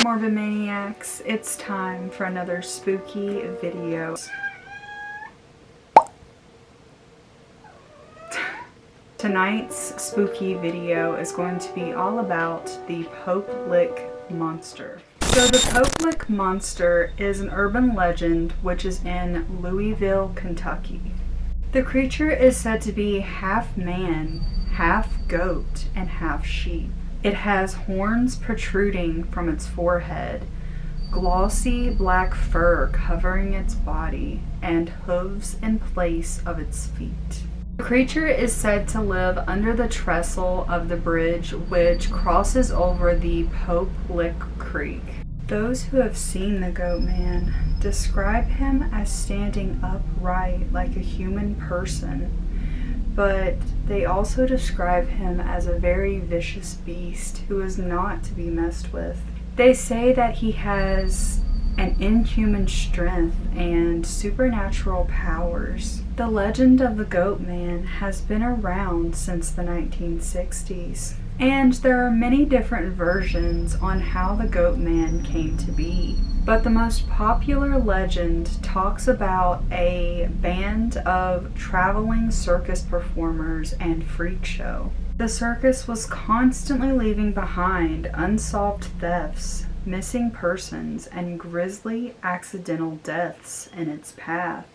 Morbid Maniacs, it's time for another spooky video. Tonight's spooky video is going to be all about the Pope Lick Monster. So the Pope Lick Monster is an urban legend which is in Louisville, Kentucky. The creature is said to be half man, half goat, and half sheep. It has horns protruding from its forehead, glossy black fur covering its body, and hooves in place of its feet. The creature is said to live under the trestle of the bridge which crosses over the Pope Lick Creek. Those who have seen the Goat Man describe him as standing upright like a human person, but they also describe him as a very vicious beast who is not to be messed with. They say that he has an inhuman strength and supernatural powers. The legend of the Goat Man has been around since the 1960s, and there are many different versions on how the Goat Man came to be. But the most popular legend talks about a band of traveling circus performers and freak show. The circus was constantly leaving behind unsolved thefts, missing persons, and grisly accidental deaths in its path.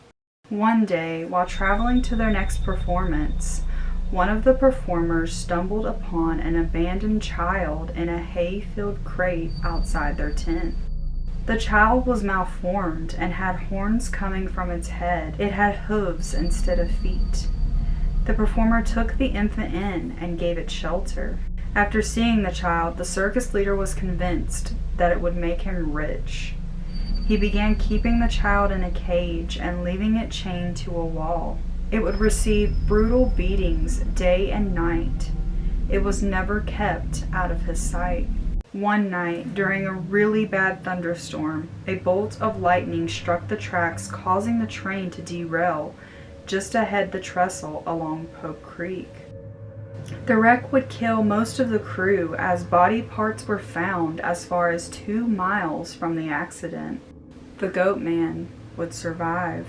One day, while traveling to their next performance, one of the performers stumbled upon an abandoned child in a hay-filled crate outside their tent. The child was malformed and had horns coming from its head. It had hooves instead of feet. The performer took the infant in and gave it shelter. After seeing the child, the circus leader was convinced that it would make him rich. He began keeping the child in a cage and leaving it chained to a wall. It would receive brutal beatings day and night. It was never kept out of his sight. One night, during a really bad thunderstorm, a bolt of lightning struck the tracks, causing the train to derail just ahead the trestle along Pope Creek. The wreck would kill most of the crew, as body parts were found as far as 2 miles from the accident. The Goat Man would survive,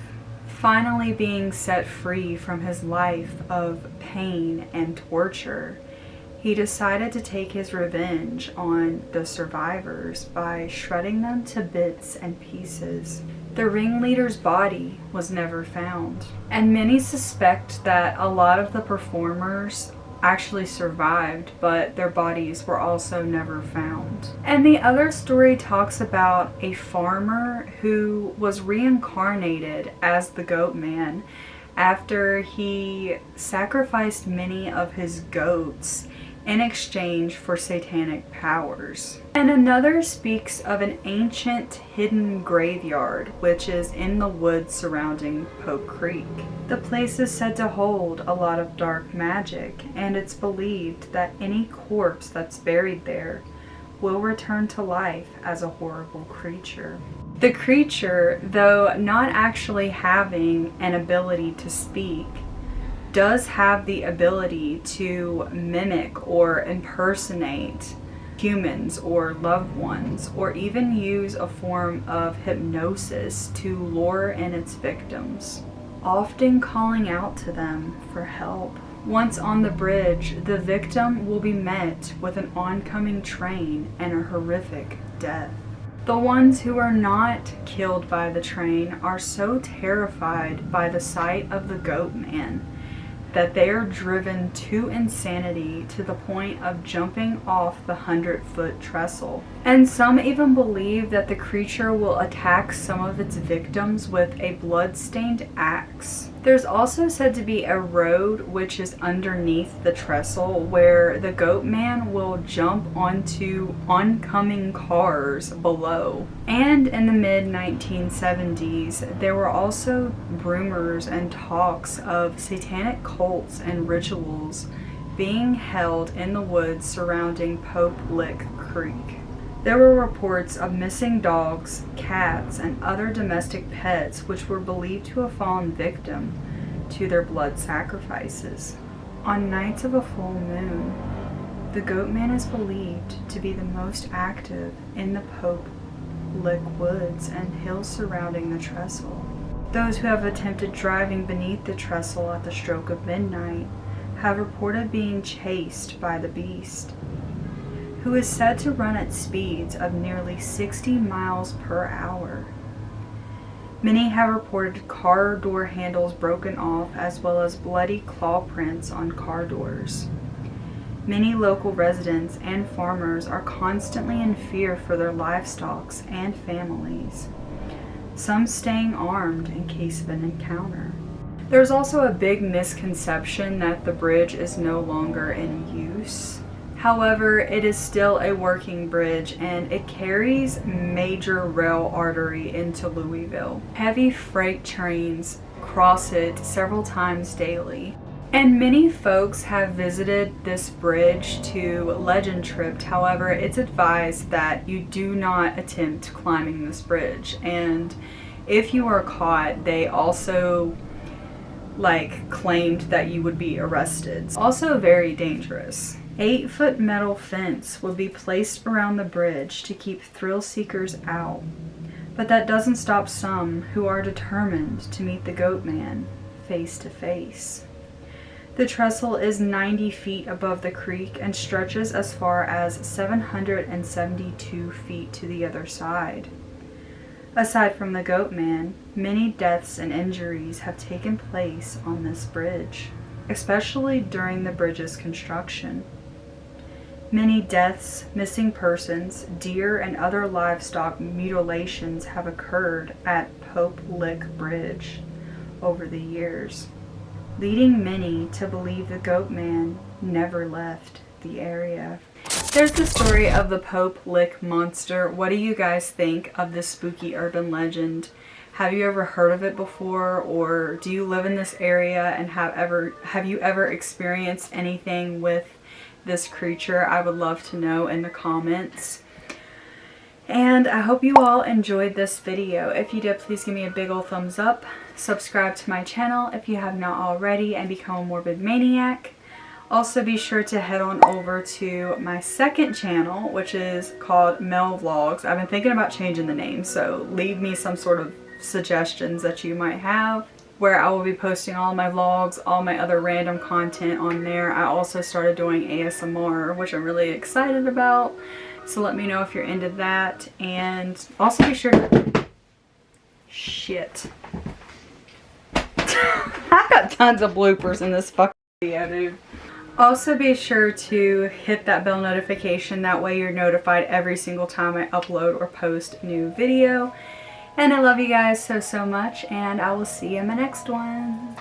finally being set free from his life of pain and torture. He decided to take his revenge on the survivors by shredding them to bits and pieces. The ringleader's body was never found, and many suspect that a lot of the performers actually survived, but their bodies were also never found. And the other story talks about a farmer who was reincarnated as the Goat Man after he sacrificed many of his goats in exchange for satanic powers. And another speaks of an ancient hidden graveyard which is in the woods surrounding Pope Creek. The place is said to hold a lot of dark magic, and it's believed that any corpse that's buried there will return to life as a horrible creature. The creature, though not actually having an ability to speak, does have the ability to mimic or impersonate humans or loved ones, or even use a form of hypnosis to lure in its victims, often calling out to them for help. Once on the bridge, the victim will be met with an oncoming train and a horrific death. The ones who are not killed by the train are so terrified by the sight of the Goat Man that they are driven to insanity to the point of jumping off the 100-foot trestle. And some even believe that the creature will attack some of its victims with a blood-stained axe. There's also said to be a road which is underneath the trestle where the Goat Man will jump onto oncoming cars below. And in the mid-1970s, there were also rumors and talks of satanic cults and rituals being held in the woods surrounding Pope Lick Creek. There were reports of missing dogs, cats, and other domestic pets which were believed to have fallen victim to their blood sacrifices. On nights of a full moon, The Goatman is believed to be the most active in the Pope Lick woods and hills surrounding the trestle. Those who have attempted driving beneath the trestle at the stroke of midnight have reported being chased by the beast, who is said to run at speeds of nearly 60 miles per hour. Many have reported car door handles broken off, as well as bloody claw prints on car doors. Many local residents and farmers are constantly in fear for their livestock and families, some staying armed in case of an encounter. There's also a big misconception that the bridge is no longer in use. However, it is still a working bridge and it carries major rail artery into Louisville. Heavy freight trains cross it several times daily. And many folks have visited this bridge to legend trip. However, it's advised that you do not attempt climbing this bridge. And if you are caught, they also claimed that you would be arrested. Also very dangerous. 8-foot metal fence would be placed around the bridge to keep thrill seekers out, but that doesn't stop some who are determined to meet the Goatman face to face. The trestle is 90 feet above the creek and stretches as far as 772 feet to the other side. Aside from the Goatman, many deaths and injuries have taken place on this bridge, especially during the bridge's construction. Many deaths, missing persons, deer, and other livestock mutilations have occurred at Pope Lick Bridge over the years, leading many to believe the Goatman never left the area. There's the story of the Pope Lick monster. What do you guys think of this spooky urban legend? Have you ever heard of it before, or do you live in this area and have you ever experienced anything with this creature? I would love to know in the comments. And I hope you all enjoyed this video. If you did, please give me a big ol' thumbs up. Subscribe to my channel if you have not already and become a morbid maniac. Also be sure to head on over to my second channel, which is called Mel Vlogs. I've been thinking about changing the name, so leave me some sort of suggestions that you might have, where I will be posting all my vlogs, all my other random content on there. I also started doing ASMR, which I'm really excited about, so let me know if you're into that. And also be sure to... Shit. I've got tons of bloopers in this fucking video, dude. Also be sure to hit that bell notification, that way you're notified every single time I upload or post a new video. And I love you guys so much, and I will see you in my next one.